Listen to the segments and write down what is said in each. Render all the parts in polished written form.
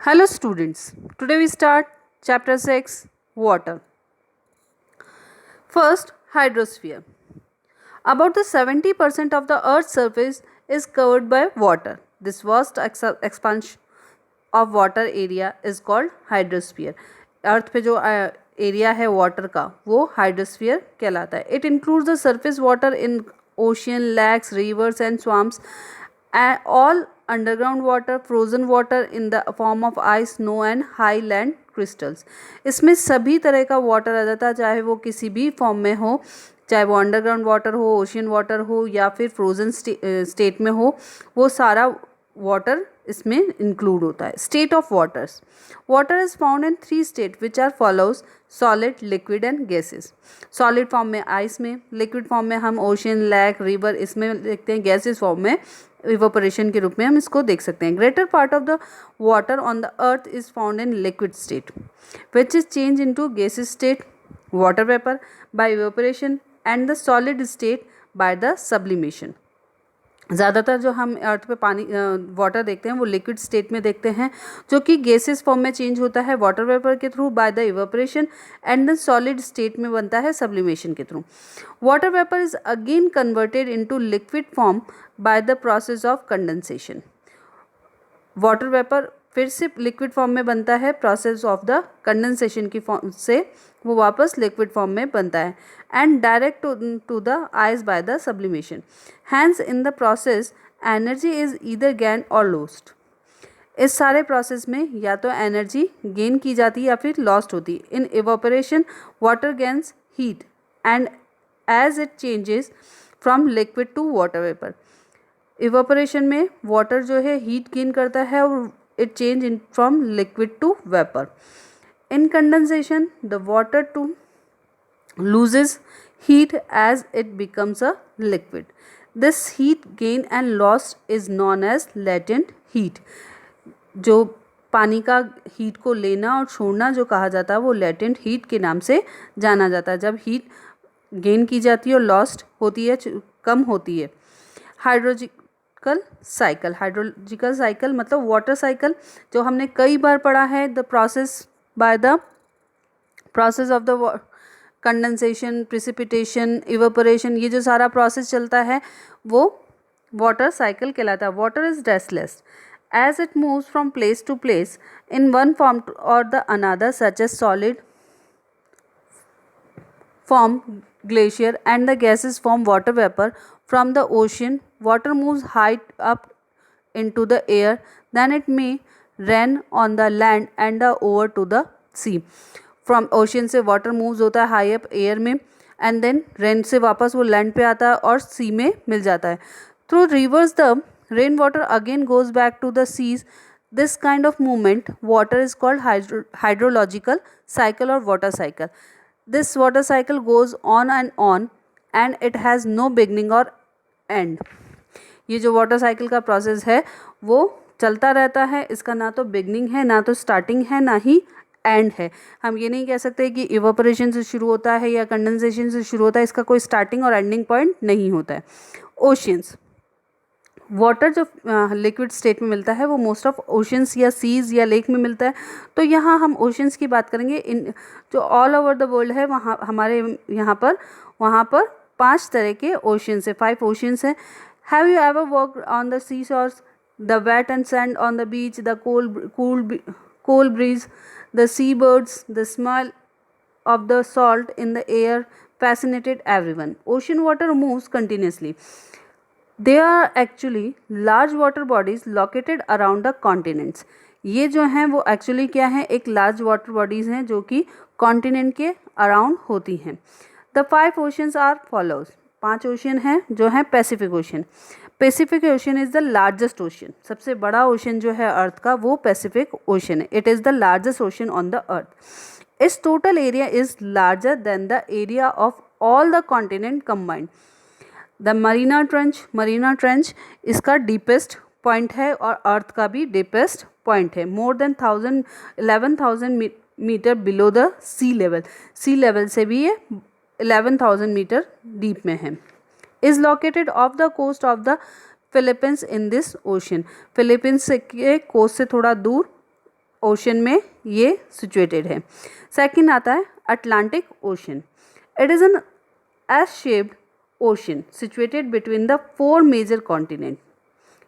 Hello students, today we start chapter 6 Water. First, hydrosphere. About the 70% of the earth's surface is covered by water. This vast expansion of water area is called hydrosphere. अर्थ पे जो area है water का वो hydrosphere कहलाता है. It includes the surface water in ocean, lakes, rivers and swamps, all underground water, frozen water in the form of ice, snow and high land crystals. इसमें सभी तरह का वाटर आ जाता है, चाहे वो किसी भी फॉर्म में हो, चाहे वो अंडरग्राउंड वाटर हो, ओशियन वाटर हो या फिर फ्रोजन स्टेट में हो, वो सारा वाटर इसमें इंक्लूड होता है. State of waters. Water is found in 3 state which are follows: solid, liquid and gases. Solid form में आइस में, लिक्विड फॉर्म में हम ओशियन, लैक, रिवर इसमें देखते हैं, गैसेस फॉर्म में इवेपोरेशन के रूप में हम इसको देख सकते हैं. Greater part of the water on the earth is found in liquid state which is change into gases state, water vapour by evaporation, and the solid state by the sublimation. ज़्यादातर जो हम अर्थ पे पानी वाटर देखते हैं वो liquid state में देखते हैं, जो कि गैसेस फॉर्म में चेंज होता है वाटर वेपर के through by the evaporation, and the solid state में बनता है सब्लिमेशन के through. Water vapour is again converted into liquid form by the process of condensation. Water vapour फिर से लिक्विड फॉर्म में बनता है प्रोसेस ऑफ द कंडेंसेशन की फॉर्म से, वो वापस लिक्विड फॉर्म में बनता है, and direct to the ice by the sublimation. Hence in the process energy is either gain और लॉस्ट. इस सारे प्रोसेस में या तो एनर्जी गेन की जाती है या फिर लॉस्ट होती है. In evaporation water gains heat and as it changes from liquid to water vapour. Evaporation में वाटर जो है हीट गेन करता है और it change in from liquid to vapor. In condensation, the water too loses heat as it becomes a liquid. This heat gain and loss is known as latent heat. जो पानी का heat को लेना और छोड़ना जो कहा जाता है वो लेटेंट हीट के नाम से जाना जाता है. जब हीट गेन की जाती है और लॉस्ट होती है, कम होती है. हाइड्रोलॉजिकल साइकिल मतलब वाटर साइकिल जो हमने कई बार पढ़ा है. The process by the process of the condensation, precipitation, evaporation, ये जो सारा प्रोसेस चलता है वो वाटर साइकिल कहलाता है. Water is restless as it moves from place to place in one form और the another, such as solid form glacier and the gases form water vapor from the ocean. Water moves high up into the air, then it may rain on the land and over to the sea. From ocean से water moves होता है high up air में, and then rain से वापस वो land पे आता है और sea में मिल जाता है. Through rivers the rainwater again goes back to the seas. This kind of movement water is called hydrological cycle or water cycle. This water cycle goes on and it has no beginning or end. ये जो water cycle का process है वो चलता रहता है, इसका ना तो बिगनिंग है, ना तो स्टार्टिंग है, ना ही एंड है. हम ये नहीं कह सकते कि इवेपोरेशन से शुरू होता है या कंडेंसेशन से शुरू होता है, इसका कोई स्टार्टिंग और एंडिंग पॉइंट नहीं होता है. ओशियंस. वाटर जो लिक्विड स्टेट में मिलता है वो मोस्ट ऑफ ओशंस या सीज या लेक में मिलता है. तो यहाँ हम ओशंस की बात करेंगे. इन जो ऑल ओवर द वर्ल्ड है वहाँ हमारे वहाँ पर 5 तरह के ओशंस है, 5 ओशंस हैं. Have you ever walked on the sea shores? The wet and sand on the beach, the cool breeze, the sea birds, the smell of the salt in the air fascinated everyone. Ocean water moves continuously. There are actually large water bodies located around the continents. ये जो हैं वो actually क्या है, एक large water bodies हैं जो कि कॉन्टिनेंट के अराउंड होती हैं. The 5 oceans are follows. 5 ocean हैं जो हैं. Pacific Ocean. Pacific Ocean is the largest ocean. सबसे बड़ा ओशन जो है अर्थ का वो पैसिफिक ओशन है. It is the largest ocean on the earth. Its total area is larger than the area of all the continent combined. The Mariana Trench इसका deepest point है और अर्थ का भी deepest point है. More than 11,000 metre below the sea level. sea level से भी ये 11,000 metre deep में है. Is located off the coast of the Philippines in this ocean. Philippines के coast से थोड़ा दूर ओशन में ये सिचुएटेड है। सेकंड आता है Atlantic Ocean. It is an S shaped ocean situated between the 4 major continent.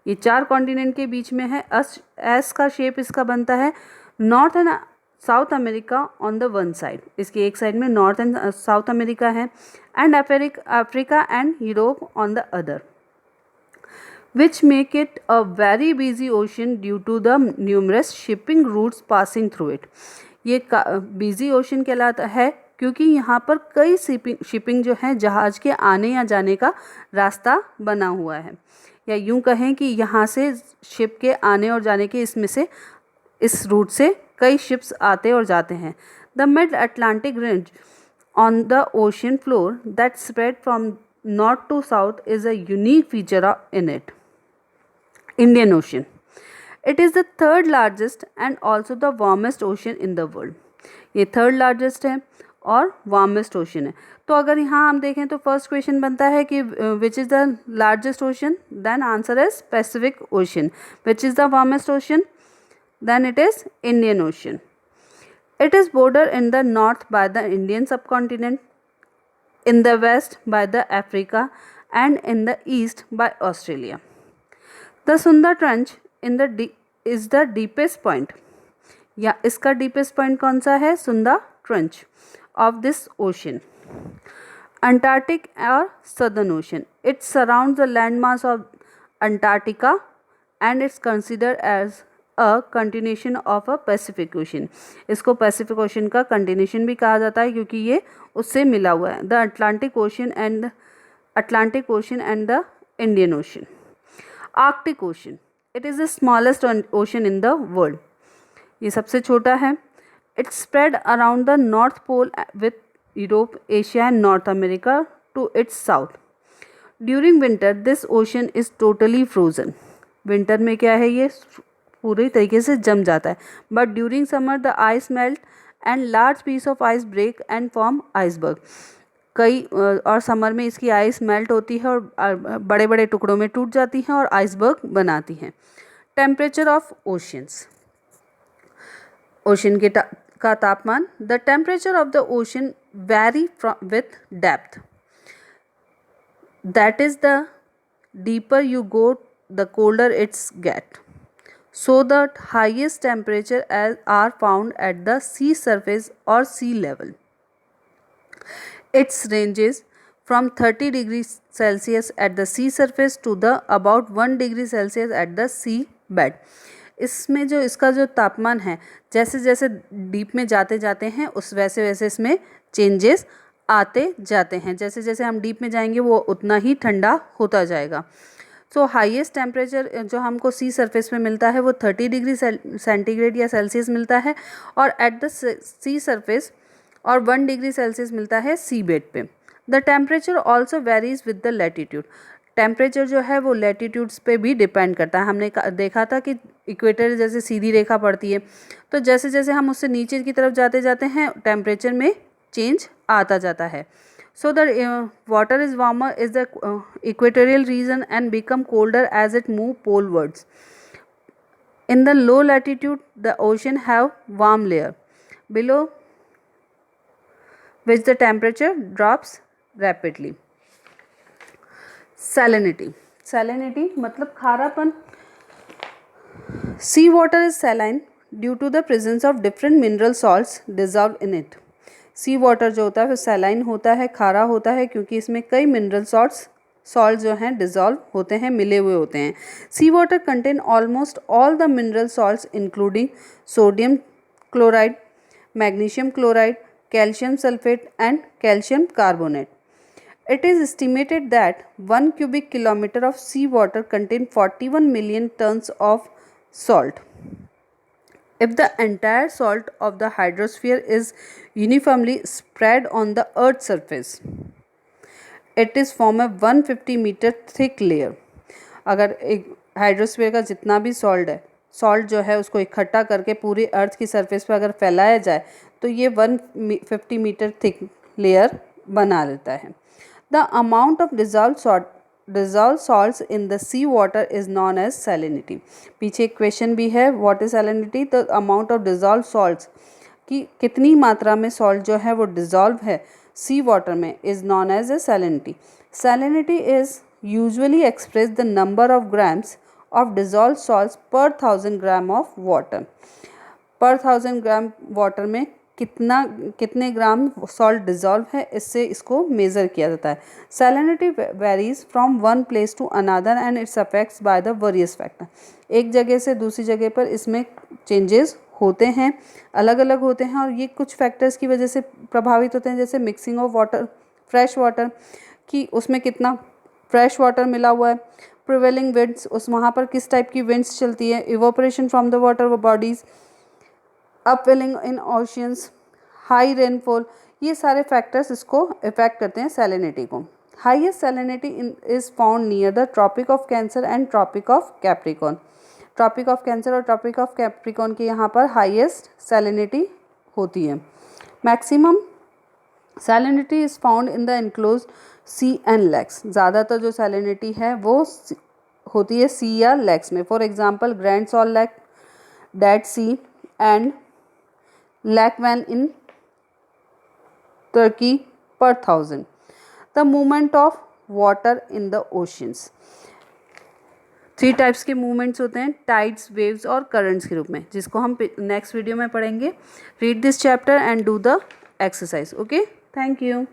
ये 4 कॉन्टिनेंट के बीच में है। एस का शेप इसका बनता है। North and south America on the one side, इसकी एक साइड में नॉर्थ एंड साउथ अमेरिका है, and Africa and Europe on the other, which make it a very busy ocean due to the numerous shipping routes passing through it। ये busy ocean कहलाता है क्योंकि यहाँ पर कई शिपिंग जो है जहाज़ के आने या जाने का रास्ता बना हुआ है, या यूँ कहें कि यहाँ से शिप के आने और जाने के इसमें से इस रूट से कई शिप्स आते और जाते हैं। The mid Atlantic range on the ocean floor that spread from north to south is a unique feature in it. Indian Ocean. It is the third largest and also the warmest ocean in the world। ये third largest है और warmest ocean है। तो अगर यहाँ हम देखें तो फर्स्ट क्वेश्चन बनता है कि which is the largest ocean, then answer is Pacific ocean. Which is the warmest ocean, then it is Indian ocean. It is border in the north by the Indian subcontinent, in the west by the Africa and in the east by Australia. The Sunda trench is the deepest point, या इसका deepest point कौन सा है, Sunda trench of this ocean. Antarctic और southern ocean, it surrounds the land mass of Antarctica and it's considered as a continuation of a Pacific Ocean. इसको Pacific Ocean का continuation भी कहा जाता है क्योंकि ये उससे मिला हुआ है। The Atlantic Ocean and the Indian Ocean. Arctic Ocean, it is the smallest ocean in the world. ये सबसे छोटा है। It spread around the North Pole with Europe, Asia and North America to its south. During winter this ocean is totally frozen. Winter में क्या है, ये पूरी तरीके से जम जाता है। But during summer the ice melt and large piece of ice break and form iceberg. और समर में इसकी आइस मेल्ट होती है और बड़े बड़े टुकड़ों में टूट जाती हैं और आइसबर्ग बनाती हैं। टेम्परेचर ऑफ ओशंस, ओशन का तापमान। The temperature of the ocean vary with depth, that is the deeper you go the colder it's get. So the highest temperature are found at the sea surface और sea level. Its ranges from 30 degrees Celsius at the sea surface to the about 1 degree Celsius at the sea bed। इसमें जो इसका जो तापमान है, जैसे जैसे deep में जाते जाते हैं उस वैसे वैसे इसमें चेंजेस आते जाते हैं। जैसे जैसे हम डीप में जाएंगे वो उतना ही ठंडा होता जाएगा। सो हाईएस्ट टेम्परेचर जो हमको सी सरफेस में मिलता है वो 30 डिग्री सेंटीग्रेड या सेल्सियस मिलता है, और एट द सी सरफेस और 1 डिग्री सेल्सियस मिलता है सी बेड पे। The temperature also varies with the latitude. Temperature जो है वो लैटीट्यूड्स पे भी डिपेंड करता है। हमने देखा था कि इक्वेटर जैसे सीधी रेखा पड़ती है, तो जैसे जैसे हम उससे नीचे की तरफ जाते जाते हैं टेम्परेचर में चेंज आता जाता है। So the water is warmer is the equatorial region and become colder as it move polewards. In the low latitude the ocean have warm layer below which the temperature drops rapidly। salinity, salinity मतलब खारापन। sea water is saline due to the presence of different mineral salts dissolved in it। sea water जो होता है वो saline होता है, खारा होता है, क्योंकि इसमें कई mineral सॉल्ट जो हैं डिज़ोल्व होते हैं, मिले हुए होते हैं। Sea water contain almost all the mineral salts including sodium chloride, magnesium chloride, calcium sulfate and calcium carbonate. It is estimated that 1 cubic kilometer of sea water contains 41 million tons of salt. If the entire salt of the hydrosphere is uniformly spread on the earth's surface, it is form a 150 meter thick layer। अगर एक hydrosphere का जितना भी salt जो है उसको इकट्ठा करके पूरी अर्थ की सरफेस पर अगर फैलाया जाए तो ये 150 मीटर थिक लेयर बना लेता है। The amount of dissolved salts in the sea water is known as salinity. पीछे एक क्वेश्चन भी है, what is salinity? The amount of dissolved salts, कि कितनी मात्रा में सॉल्ट जो है वो डिज़ोल्व है सी वाटर में, is known as a salinity. Salinity is usually express the number of grams of dissolved salts per 1000 gram of water. पर 1000 ग्राम वाटर में कितने ग्राम सॉल्ट डिज़ोल्व है, इससे इसको मेज़र किया जाता है. Salinity varies from one place to another and it's affects by the various factor. एक जगह से दूसरी जगह पर इसमें चेंजेस होते हैं, अलग अलग होते हैं, और ये कुछ फैक्टर्स की वजह से प्रभावित होते हैं, जैसे mixing of water, fresh water, कि उसमें कितना फ्रेश वाटर मिला हुआ है, प्रिवेलिंग विंड्स, उस वहाँ पर किस टाइप की विंड्स चलती है, evaporation from the water bodies, upwelling in oceans, high rainfall, ये सारे फैक्टर्स इसको इफेक्ट करते हैं सैलिनिटी को. Highest salinity is found near the Tropic of Cancer and Tropic of Capricorn. Tropic of Cancer और ट्रॉपिक ऑफ कैप्रिकॉर्न के यहाँ पर हाईएस्ट सैलिनिटी होती है. Maximum salinity is found in the enclosed sea and lakes. ज़्यादातर जो salinity है वो होती है सी या लेक्स में. For example Grand Salt Lake, Dead Sea and Lac Van in Turkey per 1000. The movement of water in the oceans. 3 types के movements होते हैं, टाइड्स, वेव्स और करंट्स के रूप में, जिसको हम नेक्स्ट वीडियो में पढ़ेंगे. Read this chapter and do the exercise. Okay, thank you.